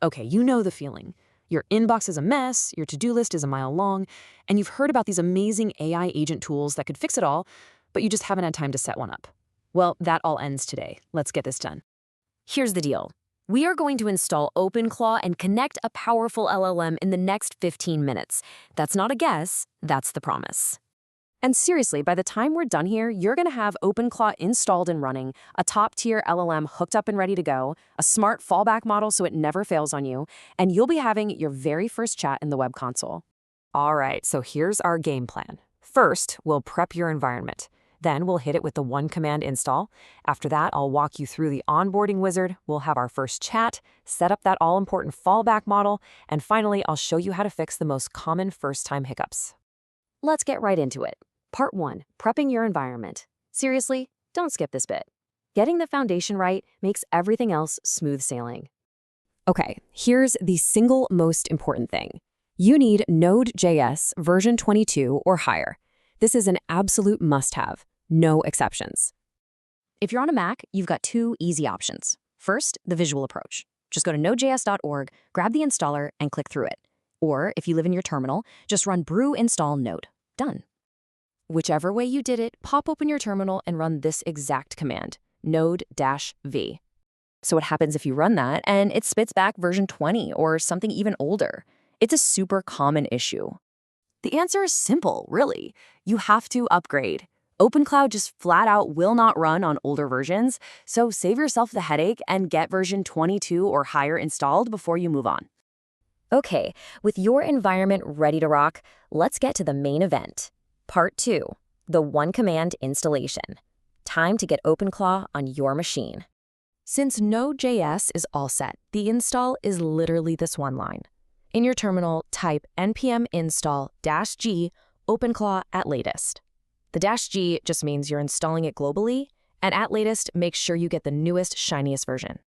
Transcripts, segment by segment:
Okay, you know the feeling. Your inbox is a mess, your to-do list is a mile long, and you've heard about these amazing AI agent tools that could fix it all, but you just haven't had time to set one up. Well, that all ends today. Let's get this done. Here's the deal. We are going to install OpenClaw and connect a powerful LLM in the next 15 minutes. That's not a guess, that's the promise. And seriously, by the time we're done here, you're going to have OpenClaw installed and running, a top-tier LLM hooked up and ready to go, a smart fallback model so it never fails on you, and you'll be having your very first chat in the web console. All right, so here's our game plan. First, we'll prep your environment. Then we'll hit it with the one-command install. After that, I'll walk you through the onboarding wizard, we'll have our first chat, set up that all-important fallback model, and finally, I'll show you how to fix the most common first-time hiccups. Let's get right into it. Part 1, prepping your environment. Seriously, don't skip this bit. Getting the foundation right makes everything else smooth sailing. Okay, here's the single most important thing. You need node.js version 22 or higher. This is an absolute must-have, no exceptions. If you're on a Mac, you've got two easy options. First, the visual approach. Just go to nodejs.org, grab the installer, and click through it. Or if you live in your terminal, just run brew install node. Done. Whichever way you did it, pop open your terminal and run this exact command, node-v. So what happens if you run that and it spits back version 20 or something even older? It's a super common issue. The answer is simple, really. You have to upgrade. OpenCloud just flat out will not run on older versions, so save yourself the headache and get version 22 or higher installed before you move on. Okay, with your environment ready to rock, let's get to the main event. Part 2, the one-command installation. Time to get OpenClaw on your machine. Since Node.js is all set, the install is literally this one line. In your terminal, type npm install -g OpenClaw at latest. The -g just means you're installing it globally, and at latest, make sure you get the newest, shiniest version.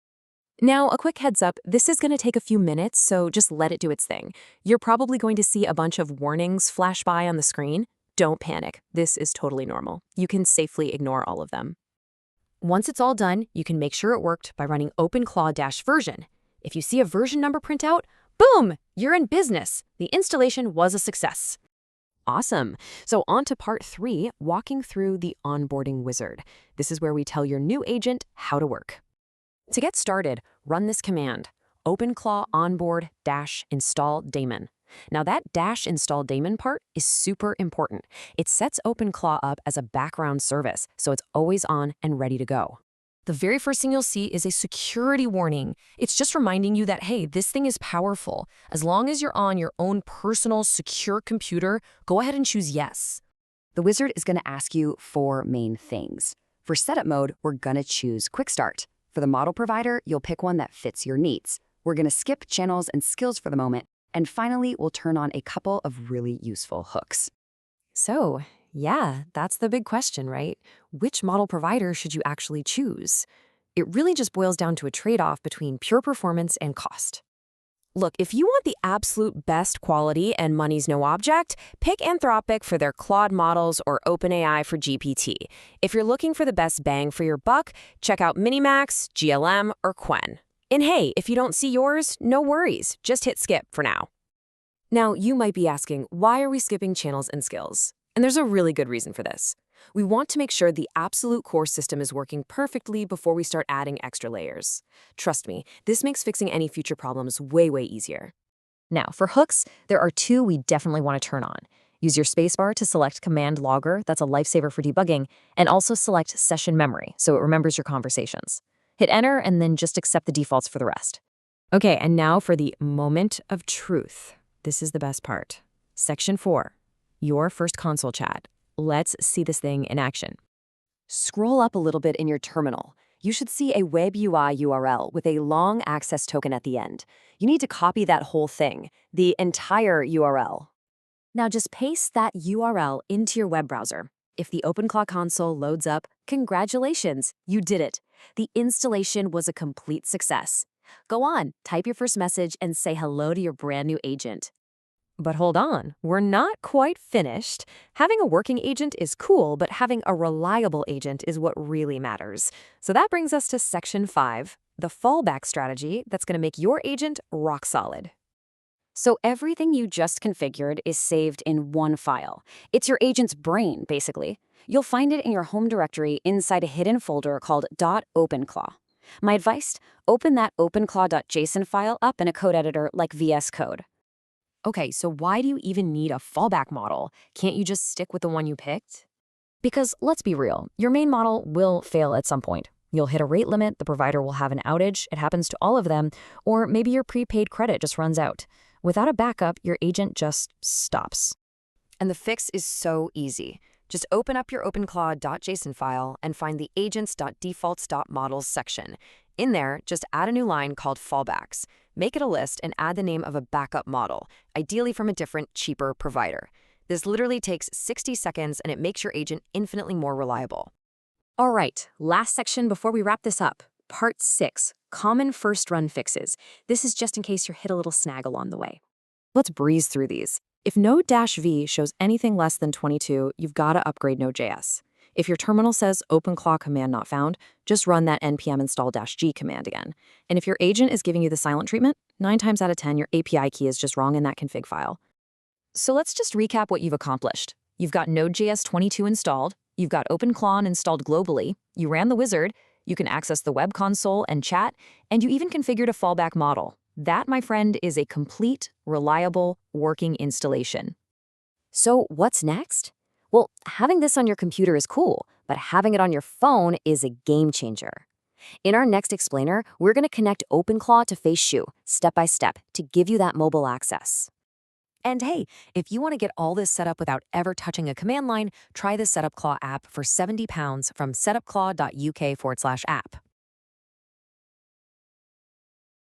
Now, a quick heads up, this is going to take a few minutes, so just let it do its thing. You're probably going to see a bunch of warnings flash by on the screen. Don't panic. This is totally normal. You can safely ignore all of them. Once it's all done, you can make sure it worked by running OpenClaw-version. If you see a version number printout, boom, you're in business. The installation was a success. Awesome. So on to part 3, walking through the onboarding wizard. This is where we tell your new agent how to work. To get started, run this command, OpenClaw onboard -install daemon. Now that -install daemon part is super important. It sets OpenClaw up as a background service, so it's always on and ready to go. The very first thing you'll see is a security warning. It's just reminding you that, hey, this thing is powerful. As long as you're on your own personal secure computer, go ahead and choose yes. The wizard is going to ask you 4 main things. For setup mode, we're going to choose Quick Start. For the model provider, you'll pick one that fits your needs. We're going to skip channels and skills for the moment. And finally, we'll turn on a couple of really useful hooks. So, yeah, that's the big question, right? Which model provider should you actually choose? It really just boils down to a trade-off between pure performance and cost. Look, if you want the absolute best quality and money's no object, pick Anthropic for their Claude models or OpenAI for GPT. If you're looking for the best bang for your buck, check out Minimax, GLM, or Qwen. And hey, if you don't see yours, no worries. Just hit skip for now. Now, you might be asking, why are we skipping channels and skills? And there's a really good reason for this. We want to make sure the absolute core system is working perfectly before we start adding extra layers. Trust me, this makes fixing any future problems way, way easier. Now, for hooks, there are 2 we definitely want to turn on. Use your spacebar to select Command Logger, that's a lifesaver for debugging, and also select Session Memory, so it remembers your conversations. Hit enter and then just accept the defaults for the rest. Okay, and now for the moment of truth. This is the best part. Section 4, your first console chat. Let's see this thing in action. Scroll up a little bit in your terminal. You should see a web UI URL with a long access token at the end. You need to copy that whole thing, the entire URL. Now just paste that URL into your web browser. If the OpenClaw console loads up, congratulations, you did it. The installation was a complete success. Go on, type your first message and say hello to your brand new agent. But hold on, we're not quite finished. Having a working agent is cool, but having a reliable agent is what really matters. So that brings us to Section 5, the fallback strategy that's going to make your agent rock solid. So everything you just configured is saved in one file. It's your agent's brain, basically. You'll find it in your home directory inside a hidden folder called .openclaw. My advice? Open that openclaw.json file up in a code editor like VS Code. Okay, so why do you even need a fallback model? Can't you just stick with the one you picked? Because let's be real, your main model will fail at some point. You'll hit a rate limit, the provider will have an outage, it happens to all of them, or maybe your prepaid credit just runs out. Without a backup, your agent just stops. And the fix is so easy. Just open up your openclaw.json file and find the agents.defaults.models section. In there, just add a new line called fallbacks. Make it a list and add the name of a backup model, ideally from a different, cheaper provider. This literally takes 60 seconds and it makes your agent infinitely more reliable. All right, last section before we wrap this up. Part 6, Common First Run Fixes. This is just in case you hit a little snag along the way. Let's breeze through these. If node-v shows anything less than 22, you've got to upgrade Node.js. If your terminal says OpenClaw command not found, just run that npm install-g command again. And if your agent is giving you the silent treatment, 9 times out of 10, your API key is just wrong in that config file. So let's just recap what you've accomplished. You've got Node.js 22 installed, you've got OpenClaw installed globally, you ran the wizard, you can access the web console and chat, and you even configured a fallback model. That, my friend, is a complete, reliable, working installation. So what's next? Well, having this on your computer is cool, but having it on your phone is a game changer. In our next explainer, we're going to connect OpenClaw to Faceshoe, step by step, to give you that mobile access. And hey, if you want to get all this set up without ever touching a command line, try the SetupClaw app for £70 from setupclaw.uk/app.